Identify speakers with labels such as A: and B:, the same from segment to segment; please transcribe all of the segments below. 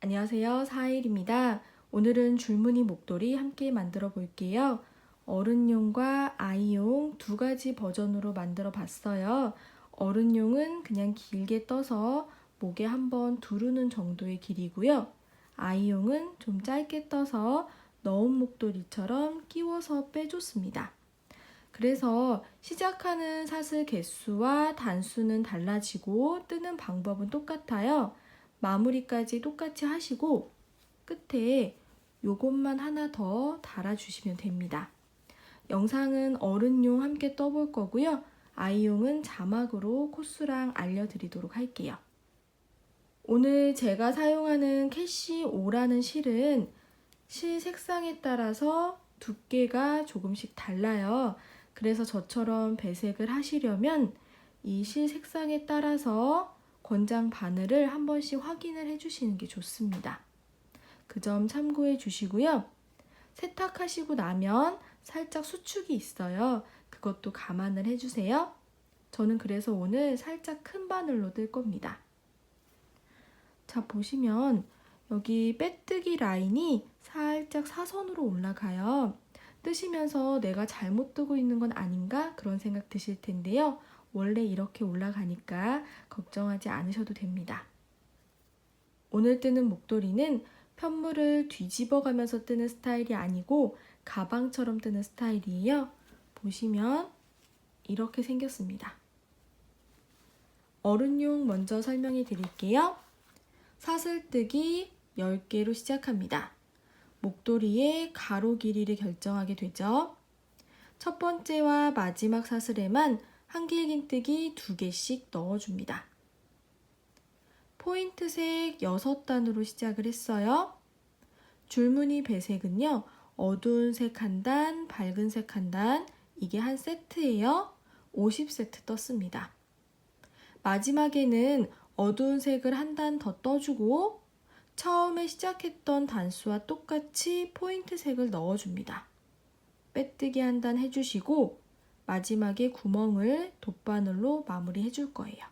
A: 안녕하세요. 사일입니다. 오늘은 줄무늬 목도리 함께 만들어 볼게요. 어른용과 아이용 두 가지 버전으로 만들어 봤어요. 어른용은 그냥 길게 떠서 목에 한번 두르는 정도의 길이고요. 아이용은 좀 짧게 떠서 너운 목도리처럼 끼워서 빼줬습니다. 그래서 시작하는 사슬 개수와 단수는 달라지고 뜨는 방법은 똑같아요. 마무리까지 똑같이 하시고 끝에 요것만 하나 더 달아주시면 됩니다. 영상은 어른용 함께 떠볼 거고요. 아이용은 자막으로 코스랑 알려드리도록 할게요. 오늘 제가 사용하는 캐시 5라는 실은 실 색상에 따라서 두께가 조금씩 달라요. 그래서 저처럼 배색을 하시려면 이 실 색상에 따라서 권장 바늘을 한 번씩 확인을 해주시는 게 좋습니다. 그 점 참고해 주시고요. 세탁하시고 나면 살짝 수축이 있어요. 그것도 감안을 해주세요. 저는 그래서 오늘 살짝 큰 바늘로 뜰 겁니다. 자, 보시면 여기 빼뜨기 라인이 살짝 사선으로 올라가요. 뜨시면서 내가 잘못 뜨고 있는 건 아닌가 그런 생각 드실 텐데요. 원래 이렇게 올라가니까 걱정하지 않으셔도 됩니다. 오늘 뜨는 목도리는 편물을 뒤집어 가면서 뜨는 스타일이 아니고 가방처럼 뜨는 스타일이에요. 보시면 이렇게 생겼습니다. 어른용 먼저 설명해 드릴게요. 사슬뜨기 10개로 시작합니다. 목도리의 가로 길이를 결정하게 되죠. 첫 번째와 마지막 사슬에만 한길긴뜨기 2개씩 넣어줍니다. 포인트색 6단으로 시작을 했어요. 줄무늬 배색은요. 어두운 색 1단, 밝은 색 1단, 이게 한 세트예요. 50세트 떴습니다. 마지막에는 어두운 색을 1단 더 떠주고 처음에 시작했던 단수와 똑같이 포인트 색을 넣어줍니다. 빼뜨기 1단 해주시고 마지막에 구멍을 돗바늘로 마무리 해줄 거예요.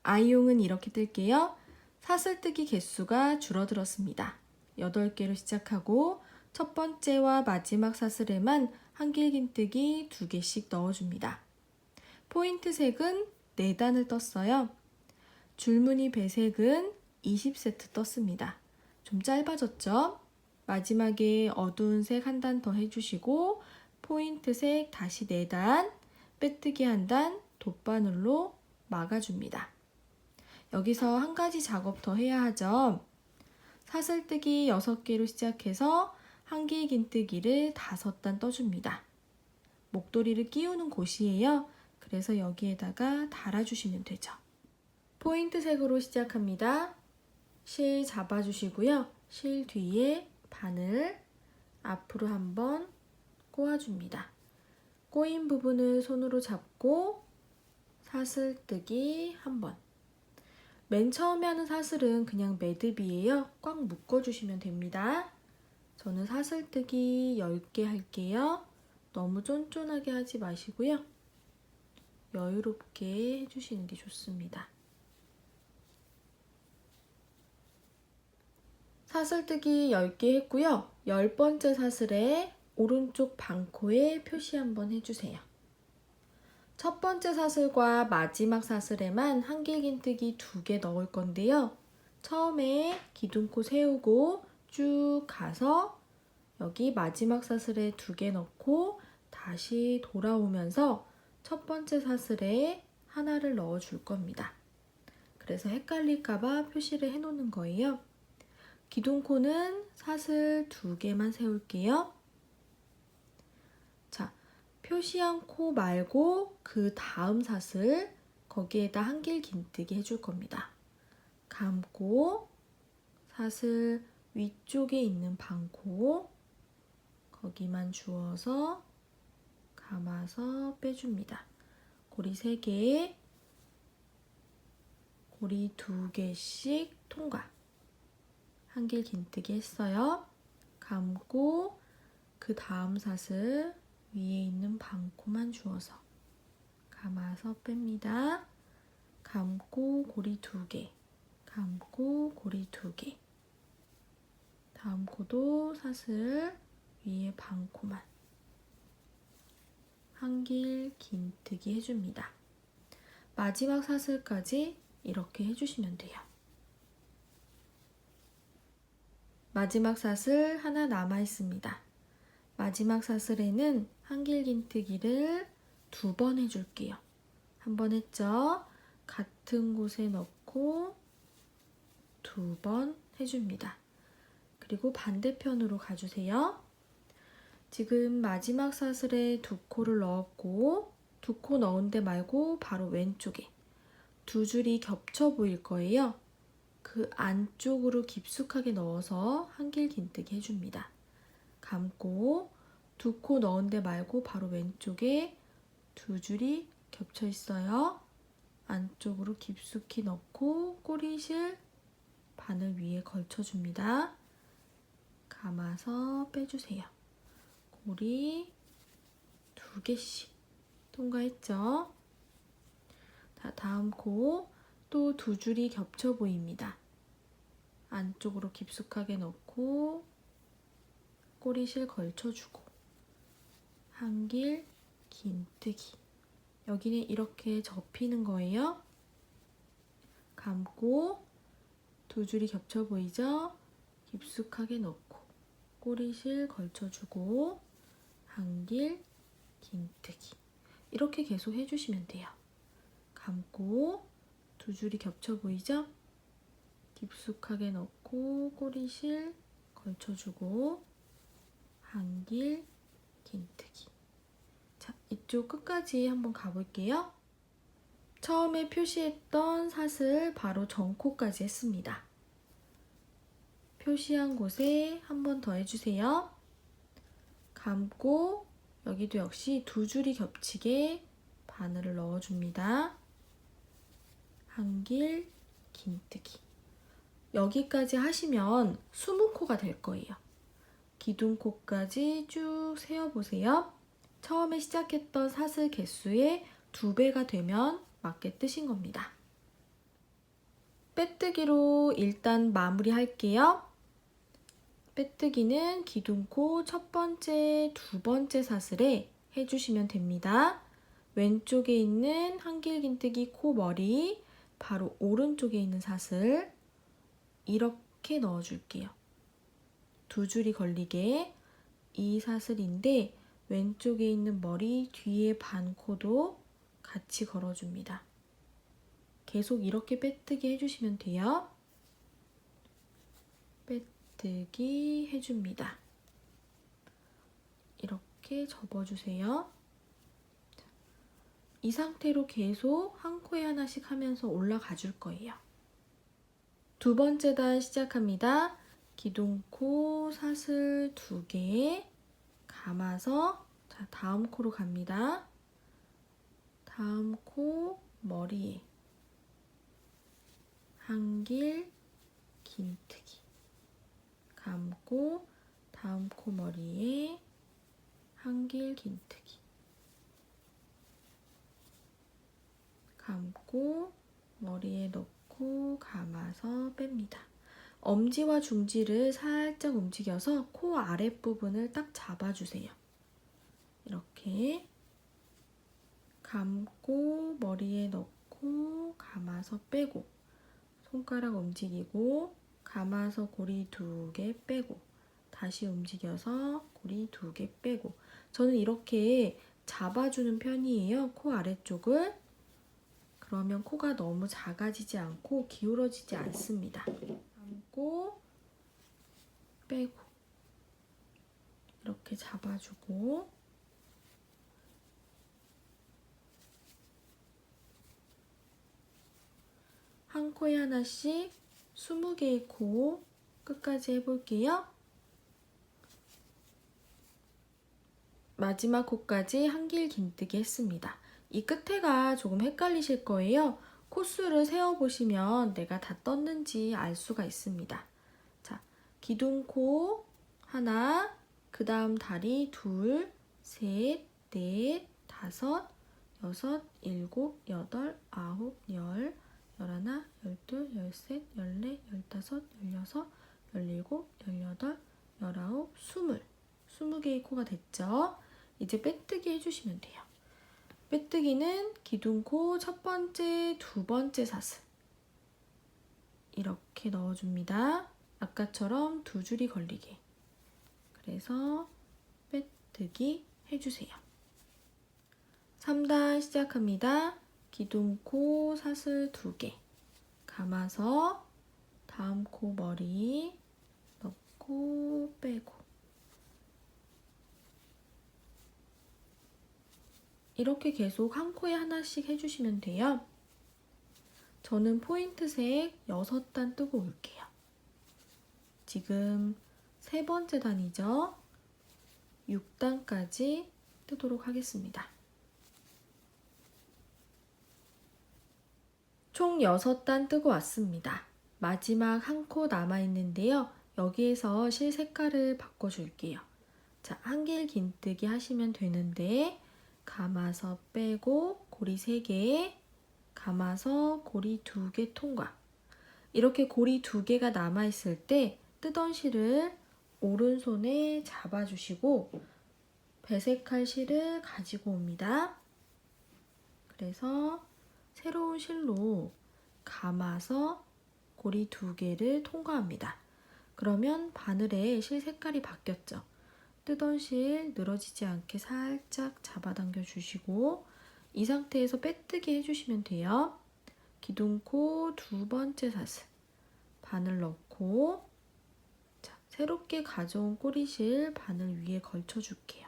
A: 아이용은 이렇게 뜰게요. 사슬뜨기 개수가 줄어들었습니다. 8개로 시작하고 첫 번째와 마지막 사슬에만 한길긴뜨기 2개씩 넣어줍니다. 포인트 색은 4단을 떴어요. 줄무늬 배색은 20세트 떴습니다. 좀 짧아졌죠? 마지막에 어두운 색 1단 더 해주시고 포인트 색 다시 4단, 빼뜨기 1단, 돗바늘로 막아줍니다. 여기서 한 가지 작업 더 해야 하죠. 사슬뜨기 6개로 시작해서 한길긴뜨기를 5단 떠줍니다. 목도리를 끼우는 곳이에요. 그래서 여기에다가 달아주시면 되죠. 포인트 색으로 시작합니다. 실 잡아주시고요. 실 뒤에 바늘 앞으로 한번 꼬아줍니다. 꼬인 부분을 손으로 잡고 사슬뜨기 한번. 맨 처음에 하는 사슬은 그냥 매듭이에요. 꽉 묶어주시면 됩니다. 저는 사슬뜨기 10개 할게요. 너무 쫀쫀하게 하지 마시고요. 여유롭게 해주시는 게 좋습니다. 사슬뜨기 10개 했고요. 10번째 사슬에 오른쪽 방코에 표시 한번 해주세요. 첫 번째 사슬과 마지막 사슬에만 한길긴뜨기 2개 넣을 건데요. 처음에 기둥코 세우고 쭉 가서 여기 마지막 사슬에 2개 넣고 다시 돌아오면서 첫 번째 사슬에 하나를 넣어 줄 겁니다. 그래서 헷갈릴까봐 표시를 해 놓는 거예요. 기둥코는 사슬 2개만 세울게요. 자, 표시한 코 말고 그 다음 사슬 거기에다 한길긴뜨기 해줄 겁니다. 감고 사슬 위쪽에 있는 방코 거기만 주어서 감아서 빼줍니다. 고리 3개, 고리 2개씩 통과. 한길긴뜨기 했어요. 감고 그 다음 사슬 위에 있는 방코만 주어서 감아서 뺍니다. 감고 고리 2개, 감고 고리 2개. 코도 사슬 위에 반 코만 한길 긴뜨기 해줍니다. 마지막 사슬까지 이렇게 해주시면 돼요. 마지막 사슬 하나 남아 있습니다. 마지막 사슬에는 한길 긴뜨기를 2번 해줄게요. 한 번 했죠? 같은 곳에 넣고 2번 해줍니다. 그리고 반대편으로 가주세요. 지금 마지막 사슬에 2코를 넣었고 2코 넣은 데 말고 바로 왼쪽에 2줄이 겹쳐 보일 거예요. 그 안쪽으로 깊숙하게 넣어서 한길 긴뜨기 해줍니다. 감고 2코 넣은 데 말고 바로 왼쪽에 2줄이 겹쳐 있어요. 안쪽으로 깊숙이 넣고 꼬리실 바늘 위에 걸쳐줍니다. 감아서 빼주세요. 고리 2개씩 통과했죠? 자, 다음 코 또 2줄이 겹쳐 보입니다. 안쪽으로 깊숙하게 넣고 꼬리실 걸쳐주고 한길 긴뜨기. 여기는 이렇게 접히는 거예요. 감고 2줄이 겹쳐 보이죠? 깊숙하게 넣고 꼬리실 걸쳐주고 한길 긴뜨기. 이렇게 계속 해주시면 돼요. 감고 2줄이 겹쳐 보이죠? 깊숙하게 넣고 꼬리실 걸쳐주고 한길 긴뜨기. 자, 이쪽 끝까지 한번 가볼게요. 처음에 표시했던 사슬 바로 전코까지 했습니다. 표시한 곳에 한 번 더 해주세요. 감고 여기도 역시 2줄이 겹치게 바늘을 넣어줍니다. 한길 긴뜨기. 여기까지 하시면 20코가 될 거예요. 기둥코까지 쭉 세어보세요. 처음에 시작했던 사슬 개수의 2배가 되면 맞게 뜨신 겁니다. 빼뜨기로 일단 마무리 할게요. 빼뜨기는 기둥코 첫 번째, 2번째 사슬에 해주시면 됩니다. 왼쪽에 있는 한길 긴뜨기 코 머리 바로 오른쪽에 있는 사슬 이렇게 넣어줄게요. 2줄이 걸리게 이 사슬인데 왼쪽에 있는 머리 뒤에 반 코도 같이 걸어줍니다. 계속 이렇게 빼뜨기 해주시면 돼요. 빼뜨기 해줍니다. 이렇게 접어주세요. 이 상태로 계속 한 코에 하나씩 하면서 올라가 줄 거예요. 2번째 단 시작합니다. 기둥코 사슬 2개 감아서 자, 다음 코로 갑니다. 다음 코 머리에 한길 긴뜨기 감고 다음 코 머리에 한길 긴뜨기 감고 머리에 넣고 감아서 뺍니다. 엄지와 중지를 살짝 움직여서 코 아랫부분을 딱 잡아주세요. 이렇게 감고 머리에 넣고 감아서 빼고 손가락 움직이고 감아서 고리 2개 빼고 다시 움직여서 고리 2개 빼고 저는 이렇게 잡아주는 편이에요. 코 아래쪽을. 그러면 코가 너무 작아지지 않고 기울어지지 않습니다. 감고 빼고 이렇게 잡아주고 한 코에 하나씩 20개의 코 끝까지 해볼게요. 마지막 코까지 한길 긴뜨기 했습니다. 이 끝에가 조금 헷갈리실 거예요. 코수를 세어보시면 내가 다 떴는지 알 수가 있습니다. 자, 기둥코 하나, 그 다음 다리 둘, 셋, 넷, 다섯, 여섯, 일곱, 여덟, 아홉, 열, 열하나, 열둘, 열셋, 열넷, 열다섯, 열여섯, 열일곱, 열여덟, 19, 20. 20개의 코가 됐죠? 이제 빼뜨기 해주시면 돼요. 빼뜨기는 기둥코 첫 번째, 두 번째 사슬 이렇게 넣어줍니다. 아까처럼 두 줄이 걸리게. 그래서 빼뜨기 해주세요. 3단 시작합니다. 기둥코 사슬 2개 감아서 다음 코 머리 넣고 빼고 이렇게 계속 한 코에 하나씩 해주시면 돼요. 저는 포인트색 6단 뜨고 올게요. 지금 세 번째 단이죠. 6단까지 뜨도록 하겠습니다. 총 6단 뜨고 왔습니다. 마지막 한 코 남아있는데요. 여기에서 실 색깔을 바꿔줄게요. 자, 한길 긴뜨기 하시면 되는데 감아서 빼고 고리 3개, 감아서 고리 2개 통과. 이렇게 고리 2개가 남아있을 때 뜨던 실을 오른손에 잡아주시고 배색할 실을 가지고 옵니다. 그래서 새로운 실로 감아서 고리 2개를 통과합니다. 그러면 바늘에 실 색깔이 바뀌었죠. 뜨던 실 늘어지지 않게 살짝 잡아당겨 주시고 이 상태에서 빼뜨기 해주시면 돼요. 기둥코 두 번째 사슬 바늘 넣고 자, 새롭게 가져온 꼬리실 바늘 위에 걸쳐줄게요.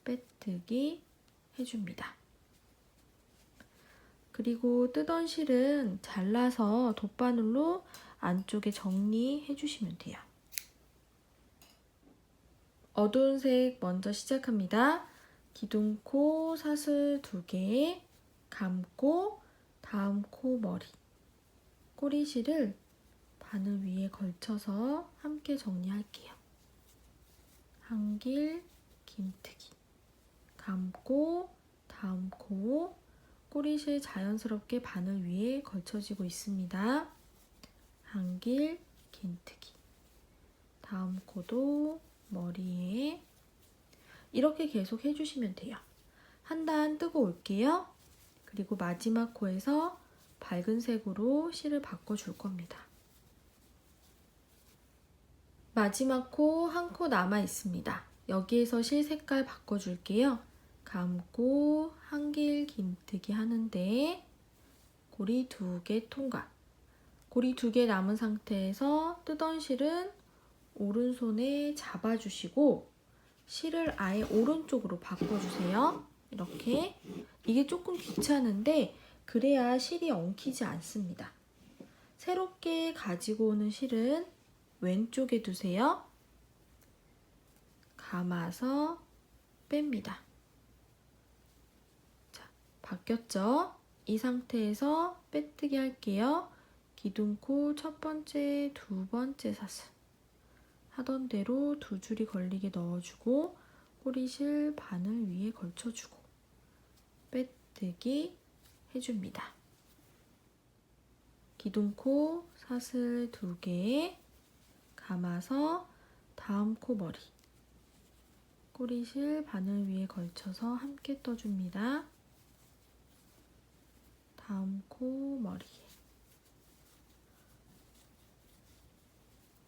A: 빼뜨기 해줍니다. 그리고 뜨던 실은 잘라서 돗바늘로 안쪽에 정리해 주시면 돼요. 어두운 색 먼저 시작합니다. 기둥코 사슬 2개 감고 다음 코 머리 꼬리실을 바늘 위에 걸쳐서 함께 정리할게요. 한길 긴뜨기 감고 다음 코 꼬리실 자연스럽게 바늘 위에 걸쳐지고 있습니다. 한길 긴뜨기 다음 코도 머리에 이렇게 계속 해주시면 돼요. 한 단 뜨고 올게요. 그리고 마지막 코에서 밝은 색으로 실을 바꿔줄 겁니다. 마지막 코 한 코 남아 있습니다. 여기에서 실 색깔 바꿔줄게요. 감고 한길 긴뜨기 하는데 고리 2개 통과. 고리 2개 남은 상태에서 뜨던 실은 오른손에 잡아주시고 실을 아예 오른쪽으로 바꿔주세요. 이렇게. 이게 조금 귀찮은데 그래야 실이 엉키지 않습니다. 새롭게 가지고 오는 실은 왼쪽에 두세요. 감아서 뺍니다. 자, 바뀌었죠? 이 상태에서 빼뜨기 할게요. 기둥코 첫 번째, 두 번째 사슬 하던 대로 두 줄이 걸리게 넣어주고 꼬리실 바늘 위에 걸쳐주고 빼뜨기 해줍니다. 기둥코 사슬 2개 감아서 다음 코 머리 꼬리실 바늘 위에 걸쳐서 함께 떠줍니다. 다음 코 머리에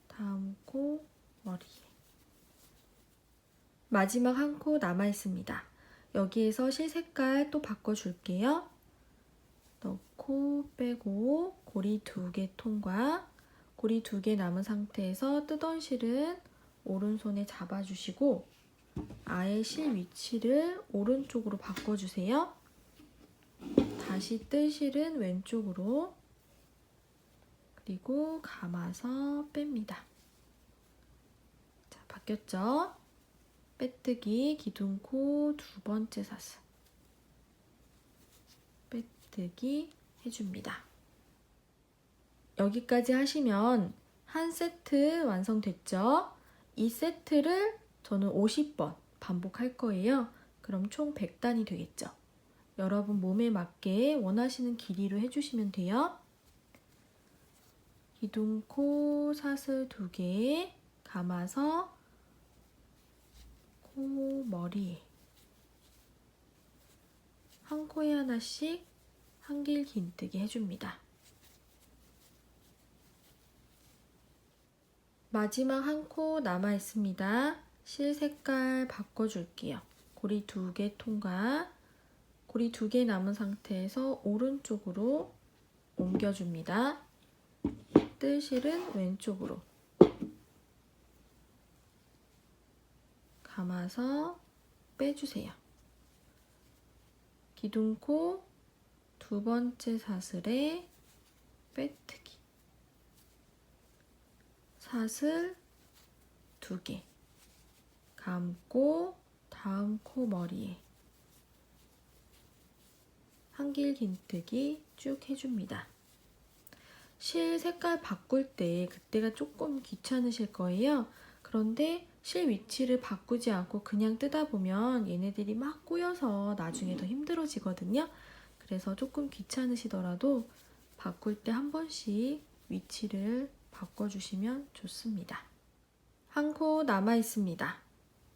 A: 다음 코 머리에 마지막 한 코 남아 있습니다. 여기에서 실 색깔 또 바꿔줄게요. 넣고 빼고 고리 2개 통과. 고리 2개 남은 상태에서 뜨던 실은 오른손에 잡아주시고 아예 실 위치를 오른쪽으로 바꿔주세요. 다시 뜰 실은 왼쪽으로 그리고 감아서 뺍니다. 자, 바뀌었죠? 빼뜨기 기둥코 두 번째 사슬 빼뜨기 해줍니다. 여기까지 하시면 한 세트 완성됐죠? 이 세트를 저는 50번 반복할 거예요. 그럼 총 100단이 되겠죠? 여러분 몸에 맞게 원하시는 길이로 해주시면 돼요. 기둥코 사슬 2개 감아서 코 머리에 한 코에 하나씩 한길 긴뜨기 해줍니다. 마지막 한 코 남아 있습니다. 실 색깔 바꿔줄게요. 고리 2개 통과. 고리 2개 남은 상태에서 오른쪽으로 옮겨줍니다. 뜰실은 왼쪽으로. 감아서 빼주세요. 기둥코 2번째 사슬에 빼뜨기. 사슬 2개. 감고 다음 코 머리에 한길 긴뜨기 쭉 해줍니다. 실 색깔 바꿀 때 그때가 조금 귀찮으실 거예요. 그런데 실 위치를 바꾸지 않고 그냥 뜨다 보면 얘네들이 막 꼬여서 나중에 더 힘들어지거든요. 그래서 조금 귀찮으시더라도 바꿀 때 한 번씩 위치를 바꿔주시면 좋습니다. 한 코 남아 있습니다.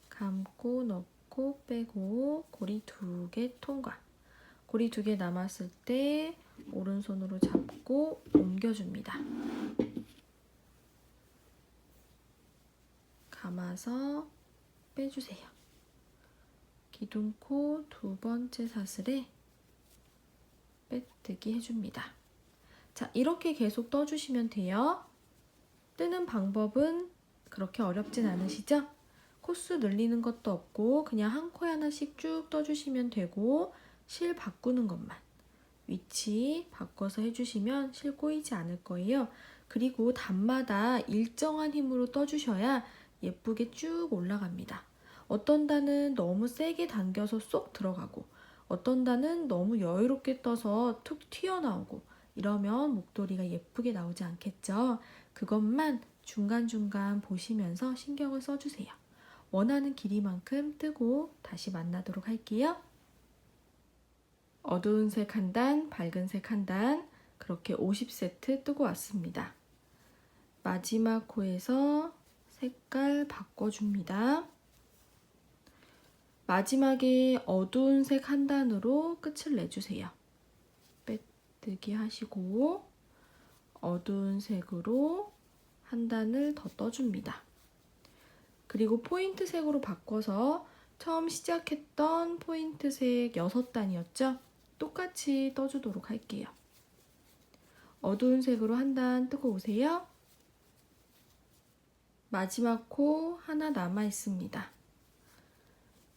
A: 감고 넣고 빼고 고리 2개 통과. 고리 2개 남았을 때 오른손으로 잡고 옮겨줍니다. 감아서 빼주세요. 기둥코 2번째 사슬에 빼뜨기 해줍니다. 자, 이렇게 계속 떠주시면 돼요. 뜨는 방법은 그렇게 어렵진 않으시죠? 코스 늘리는 것도 없고 그냥 한 코에 하나씩 쭉 떠주시면 되고 실 바꾸는 것만 위치 바꿔서 해주시면 실 꼬이지 않을 거예요. 그리고 단마다 일정한 힘으로 떠주셔야 예쁘게 쭉 올라갑니다. 어떤 단은 너무 세게 당겨서 쏙 들어가고 어떤 단은 너무 여유롭게 떠서 툭 튀어나오고 이러면 목도리가 예쁘게 나오지 않겠죠? 그것만 중간중간 보시면서 신경을 써주세요. 원하는 길이만큼 뜨고 다시 만나도록 할게요. 어두운 색 한 단, 밝은 색 한 단, 그렇게 50세트 뜨고 왔습니다. 마지막 코에서 색깔 바꿔줍니다. 마지막에 어두운 색 한 단으로 끝을 내주세요. 빼뜨기 하시고 어두운 색으로 한 단을 더 떠줍니다. 그리고 포인트 색으로 바꿔서 처음 시작했던 포인트 색 6단이었죠? 똑같이 떠주도록 할게요. 어두운 색으로 한 단 뜨고 오세요. 마지막 코 하나 남아 있습니다.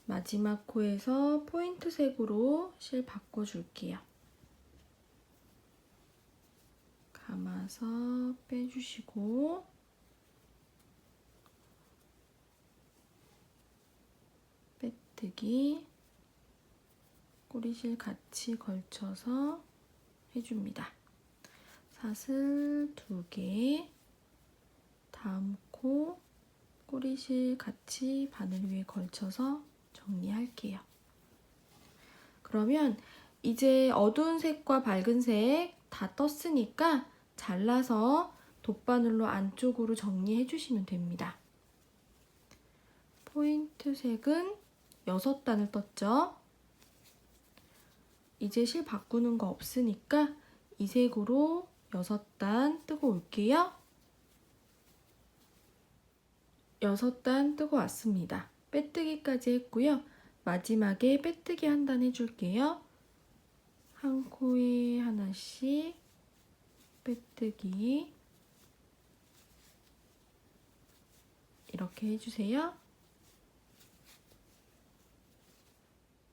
A: 마지막 코에서 포인트 색으로 실 바꿔줄게요. 감아서 빼주시고 빼뜨기 꼬리실 같이 걸쳐서 해줍니다. 사슬 2개, 다음 코 꼬리실 같이 바늘 위에 걸쳐서 정리할게요. 그러면 이제 어두운 색과 밝은 색 다 떴으니까 잘라서 돗바늘로 안쪽으로 정리해 주시면 됩니다. 포인트 색은 6단을 떴죠? 이제 실 바꾸는 거 없으니까 이 색으로 6단 뜨고 올게요. 6단 뜨고 왔습니다. 빼뜨기까지 했고요. 마지막에 빼뜨기 한 단 해줄게요. 한 코에 하나씩 빼뜨기 이렇게 해주세요.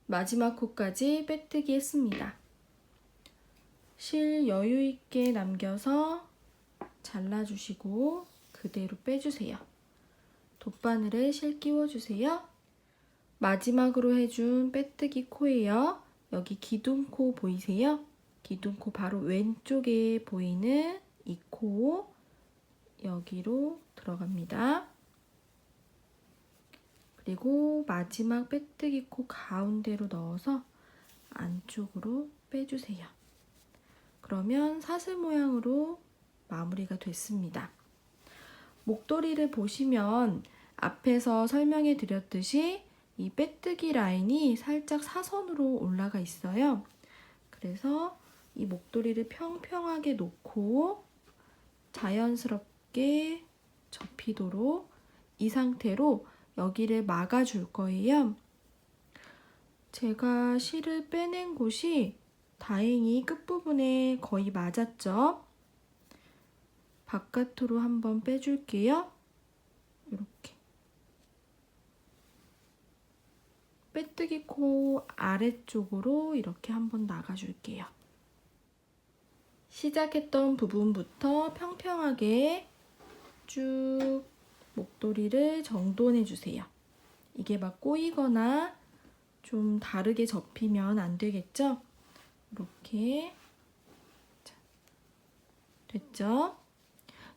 A: 마지막 코까지 빼뜨기 했습니다. 실 여유 있게 남겨서 잘라주시고 그대로 빼주세요. 돗바늘에 실 끼워주세요. 마지막으로 해준 빼뜨기 코예요. 여기 기둥코 보이세요? 기둥코 바로 왼쪽에 보이는 이 코 여기로 들어갑니다. 그리고 마지막 빼뜨기 코 가운데로 넣어서 안쪽으로 빼주세요. 그러면 사슬 모양으로 마무리가 됐습니다. 목도리를 보시면 앞에서 설명해 드렸듯이 이 빼뜨기 라인이 살짝 사선으로 올라가 있어요. 그래서 이 목도리를 평평하게 놓고 자연스럽게 접히도록 이 상태로 여기를 막아줄 거예요. 제가 실을 빼낸 곳이 다행히 끝부분에 거의 맞았죠. 바깥으로 한번 빼줄게요. 이렇게. 빼뜨기 코 아래쪽으로 이렇게 한번 나가줄게요. 시작했던 부분부터 평평하게 쭉 목도리를 정돈해주세요. 이게 막 꼬이거나 좀 다르게 접히면 안 되겠죠? 이렇게. 자, 됐죠?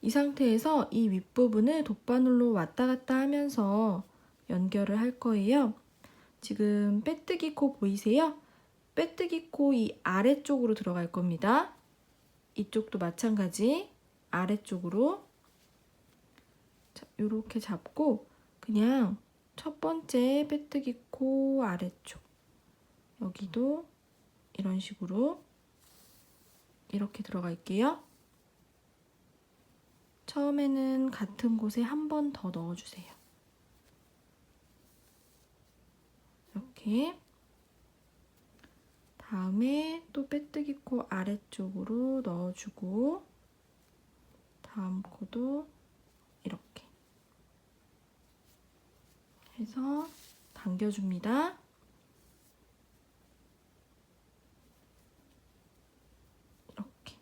A: 이 상태에서 이 윗부분을 돗바늘로 왔다 갔다 하면서 연결을 할 거예요. 지금 빼뜨기 코 보이세요? 빼뜨기 코 이 아래쪽으로 들어갈 겁니다. 이쪽도 마찬가지 아래쪽으로. 자, 이렇게 잡고 그냥 첫 번째 빼뜨기 코 아래쪽 여기도 이런 식으로 이렇게 들어갈게요. 처음에는 같은 곳에 한 번 더 넣어주세요. 이렇게. 다음에 또 빼뜨기 코 아래쪽으로 넣어주고 다음 코도 이렇게 해서 당겨줍니다. 이렇게.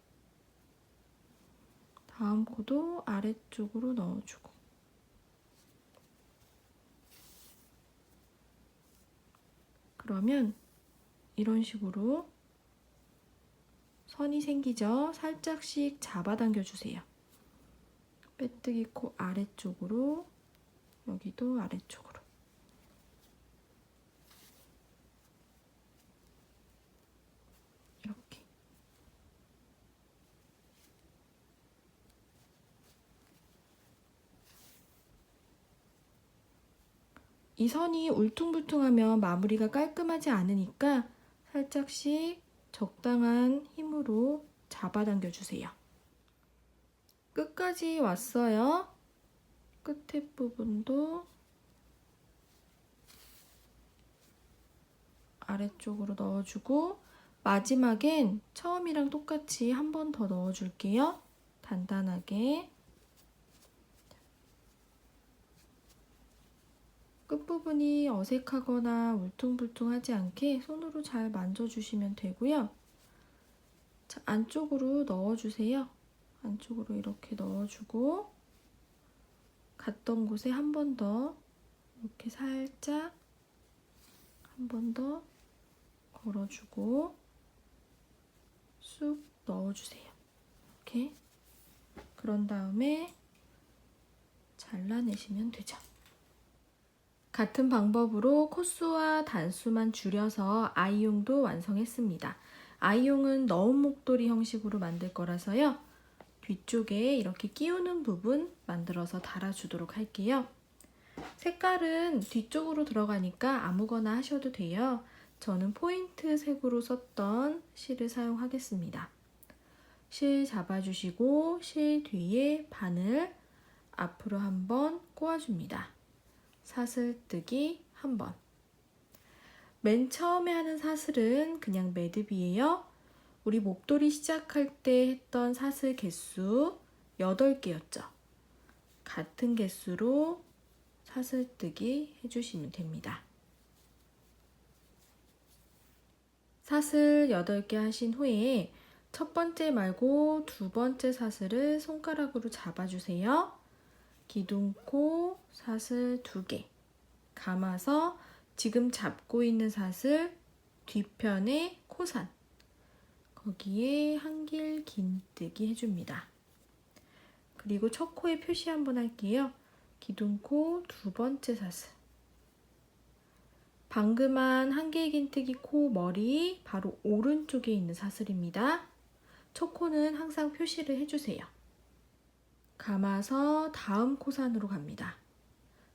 A: 다음 코도 아래쪽으로 넣어주고 그러면 이런 식으로 선이 생기죠? 살짝씩 잡아당겨 주세요. 빼뜨기 코 아래쪽으로 여기도 아래쪽으로 이렇게. 이 선이 울퉁불퉁하면 마무리가 깔끔하지 않으니까 살짝씩 적당한 힘으로 잡아당겨 주세요. 끝까지 왔어요. 끝에 부분도 아래쪽으로 넣어주고 마지막엔 처음이랑 똑같이 한 번 더 넣어줄게요. 단단하게. 끝부분이 어색하거나 울퉁불퉁하지 않게 손으로 잘 만져주시면 되고요. 자, 안쪽으로 넣어주세요. 안쪽으로 이렇게 넣어주고 갔던 곳에 한 번 더 이렇게 살짝 한 번 더 걸어주고 쑥 넣어주세요. 이렇게. 그런 다음에 잘라내시면 되죠. 같은 방법으로 코수와 단수만 줄여서 아이용도 완성했습니다. 아이용은 너운 목도리 형식으로 만들 거라서요. 뒤쪽에 이렇게 끼우는 부분 만들어서 달아주도록 할게요. 색깔은 뒤쪽으로 들어가니까 아무거나 하셔도 돼요. 저는 포인트 색으로 썼던 실을 사용하겠습니다. 실 잡아주시고 실 뒤에 바늘 앞으로 한번 꼬아줍니다. 사슬뜨기 한 번. 맨 처음에 하는 사슬은 그냥 매듭이에요. 우리 목도리 시작할 때 했던 사슬 개수 8개였죠. 같은 개수로 사슬뜨기 해주시면 됩니다. 사슬 8개 하신 후에 첫 번째 말고 두 번째 사슬을 손가락으로 잡아주세요. 기둥코 사슬 2개 감아서 지금 잡고 있는 사슬 뒤편에 코산 거기에 한길 긴뜨기 해줍니다. 그리고 첫 코에 표시 한번 할게요. 기둥코 두 번째 사슬 방금 한 한길 긴뜨기 코 머리 바로 오른쪽에 있는 사슬입니다. 첫 코는 항상 표시를 해주세요. 감아서 다음 코산으로 갑니다.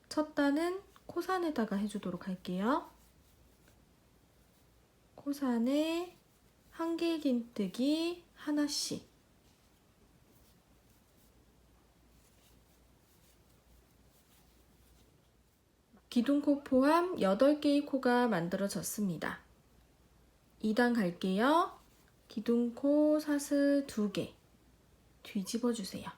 A: 첫 단은 코산에다가 해주도록 할게요. 코산에 한길긴뜨기 하나씩, 기둥코 포함 8개의 코가 만들어졌습니다. 2단 갈게요. 기둥코 사슬 2개 뒤집어 주세요.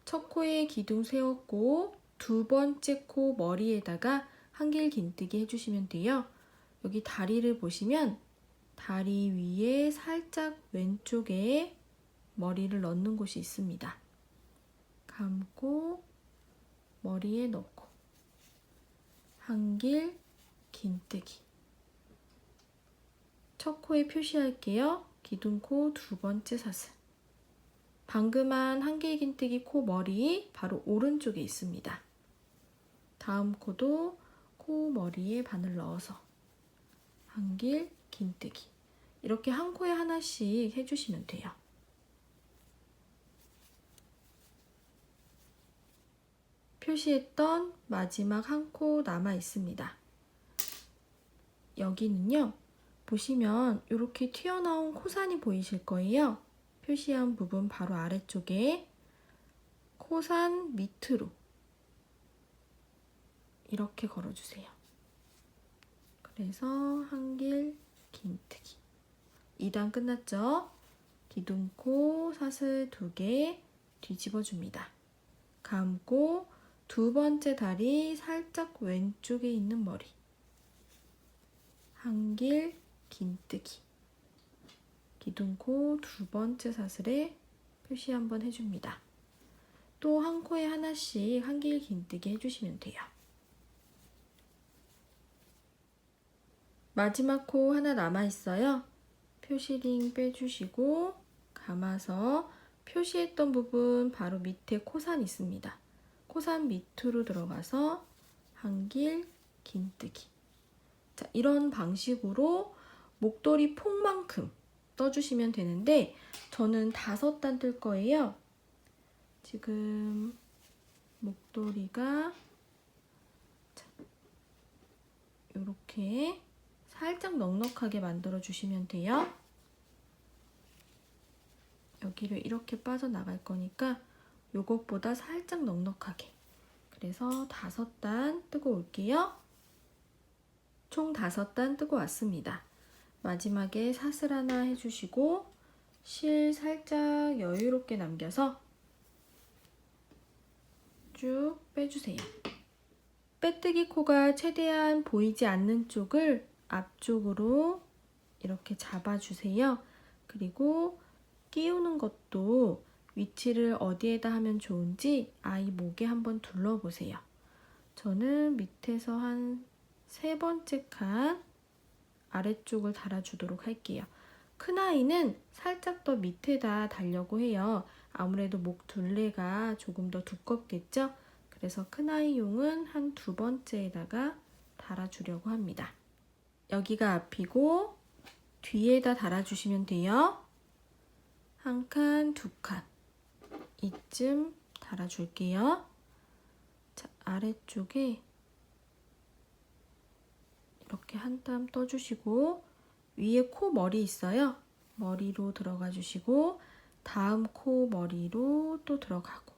A: 첫 코에 기둥 세웠고 두 번째 코 머리에다가 한길긴뜨기 해주시면 돼요. 여기 다리를 보시면 다리 위에 살짝 왼쪽에 머리를 넣는 곳이 있습니다. 감고 머리에 넣고 한길긴뜨기. 첫 코에 표시할게요. 기둥코 두 번째 사슬. 방금 한 한길긴뜨기 코 머리 바로 오른쪽에 있습니다. 다음 코도 코 머리에 바늘 넣어서 한길긴뜨기. 이렇게 한 코에 하나씩 해주시면 돼요. 표시했던 마지막 한 코 남아 있습니다. 여기는요, 보시면 이렇게 튀어나온 코산이 보이실 거예요. 표시한 부분 바로 아래쪽에 코산 밑으로 이렇게 걸어주세요. 그래서 한길긴뜨기. 2단 끝났죠? 기둥코 사슬 2개 뒤집어 줍니다. 감고 두 번째 다리 살짝 왼쪽에 있는 머리, 한길긴뜨기. 기둥코 두 번째 사슬에 표시 한번 해줍니다. 또 한 코에 하나씩 한길긴뜨기 해주시면 돼요. 마지막 코 하나 남아있어요. 표시링 빼주시고 감아서 표시했던 부분 바로 밑에 코산 있습니다. 코산 밑으로 들어가서 한길긴뜨기. 자, 이런 방식으로 목도리 폭만큼 떠주시면 되는데 저는 5단 뜰 거예요. 지금 목도리가 이렇게 살짝 넉넉하게 만들어 주시면 돼요. 여기를 이렇게 빠져나갈 거니까 요것보다 살짝 넉넉하게. 그래서 5단 뜨고 올게요. 총 5단 뜨고 왔습니다. 마지막에 사슬 하나 해주시고 실 살짝 여유롭게 남겨서 쭉 빼주세요. 빼뜨기 코가 최대한 보이지 않는 쪽을 앞쪽으로 이렇게 잡아주세요. 그리고 끼우는 것도 위치를 어디에다 하면 좋은지 아이 목에 한번 둘러보세요. 저는 밑에서 한 3번째 칸 아래쪽을 달아주도록 할게요. 큰아이는 살짝 더 밑에다 달려고 해요. 아무래도 목 둘레가 조금 더 두껍겠죠? 그래서 큰아이용은 한 2번째에다가 달아주려고 합니다. 여기가 앞이고 뒤에다 달아주시면 돼요. 1칸, 2칸 이쯤 달아줄게요. 자, 아래쪽에 이렇게 한 땀 떠주시고 위에 코 머리 있어요. 머리로 들어가 주시고 다음 코 머리로 또 들어가고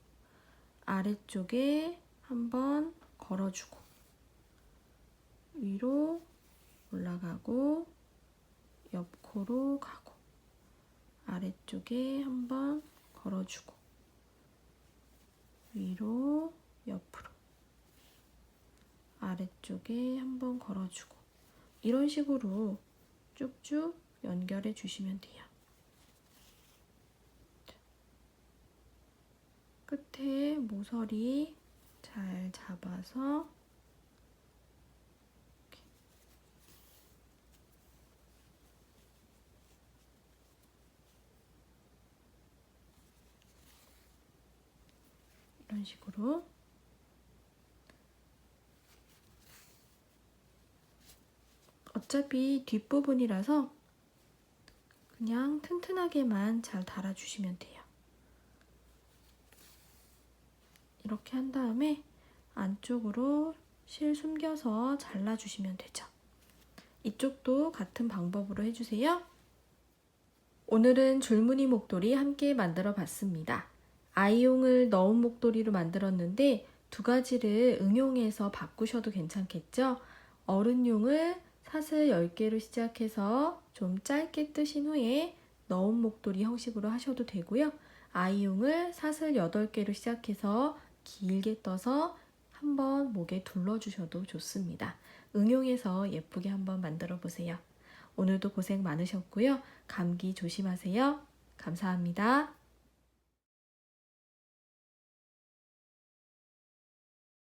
A: 아래쪽에 한번 걸어주고 위로 올라가고 옆 코로 가고 아래쪽에 한번 걸어주고 위로 옆으로 아래쪽에 한번 걸어주고 이런 식으로 쭉쭉 연결해 주시면 돼요. 끝에 모서리 잘 잡아서 이런 식으로 어차피 뒷부분이라서 그냥 튼튼하게만 잘 달아주시면 돼요. 이렇게 한 다음에 안쪽으로 실 숨겨서 잘라주시면 되죠. 이쪽도 같은 방법으로 해주세요. 오늘은 줄무늬 목도리 함께 만들어 봤습니다. 아이용을 넣은 목도리로 만들었는데 두 가지를 응용해서 바꾸셔도 괜찮겠죠? 어른용을 사슬 10개로 시작해서 좀 짧게 뜨신 후에 넣은 목도리 형식으로 하셔도 되고요. 아이용을 사슬 8개로 시작해서 길게 떠서 한번 목에 둘러주셔도 좋습니다. 응용해서 예쁘게 한번 만들어 보세요. 오늘도 고생 많으셨고요. 감기 조심하세요. 감사합니다.